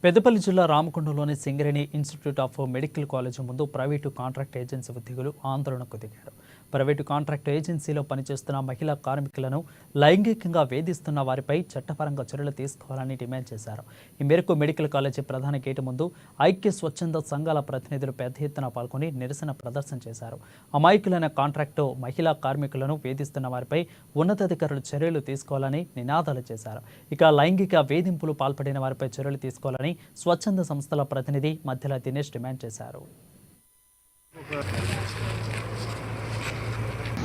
పెద్దపల్లి జిల్లా రామకొండలోని Singareni institute of medical college ముందు ప్రైవేటు కాంట్రాక్ట్ ఏజెన్సీ ఉద్యోగులు ఆందోళనకు దిగారు. ప్రైవేటు కాంట్రాక్ట్ ఏజెన్సీలో పనిచేస్తున్న మహిళా కార్మికులను లైంగికంగా వేధిస్తున్న వారిపై చట్టపరంగా చర్యలు తీసుకోవాలని డిమాండ్ చేశారు. ఈ మేరకు మెడికల్ కాలేజీ ప్రధాన గేటు ముందు ఐక్య స్వచ్ఛంద సంఘాల ప్రతినిధులు పెద్ద ఎత్తున పాల్గొని నిరసన ప్రదర్శన చేశారు. అమాయకులైన కాంట్రాక్టు మహిళా కార్మికులను వేధిస్తున్న వారిపై ఉన్నతాధికారులు చర్యలు తీసుకోవాలని నినాదాలు చేశారు. ఇక లైంగిక వేధింపులు పాల్పడిన వారిపై చర్యలు తీసుకోవాలని స్వచ్ఛంద సంస్థల ప్రతినిధి మధ్యల దినేష్ డిమాండ్ చేశారు.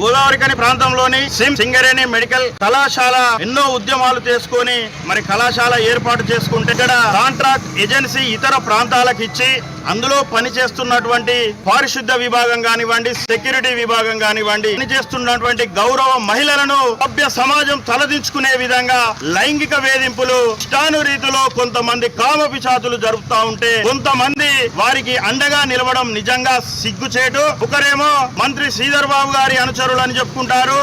గోదావరికని ప్రాంతంలోని సింగరేణి మెడికల్ కళాశాల ఎన్నో ఉద్యమాలు చేసుకుని మరి కళాశాల ఏర్పాటు చేసుకుంటే ఇక్కడ కాంట్రాక్ట్ ఏజెన్సీ ఇతర ప్రాంతాలకు ఇచ్చి అందులో పనిచేస్తున్నటువంటి పారిశుద్ధ విభాగం కానివ్వండి, సెక్యూరిటీ విభాగం కానివ్వండి, పనిచేస్తున్నటువంటి గౌరవ మహిళలను సభ్య సమాజం తలదించుకునే విధంగా లైంగిక వేధింపులు ఇష్టాను రీతిలో కొంతమంది కామ పిశాచులు జరుపుతా ఉంటే కొంతమంది వారికి అండగా నిలవడం నిజంగా సిగ్గుచేటు. ఒకరేమో మంత్రి శ్రీధర్ బాబు గారి అనుచరులు అని చెప్పుకుంటారు,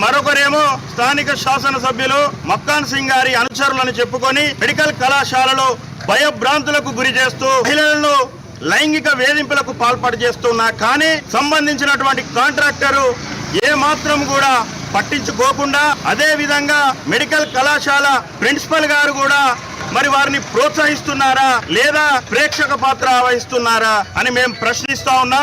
మరొకరేమో స్థానిక శాసనసభ్యులు మక్కాన్ సింగ్ గారి అనుచరులని చెప్పుకొని మెడికల్ కళాశాలలో భయభ్రాంతులకు గురి చేస్తూ మహిళలను లైంగిక వేధింపులకు పాల్పడి చేస్తున్నా కానీ సంబంధించినటువంటి కాంట్రాక్టరు ఏ మాత్రం కూడా పట్టించుకోకుండా అదే విధంగా మెడికల్ కళాశాల ప్రిన్సిపల్ గారు కూడా మరి వారిని ప్రోత్సహిస్తున్నారా లేదా ప్రేక్షక పాత్ర వహిస్తున్నారా అని మేము ప్రశ్నిస్తా ఉన్నాం.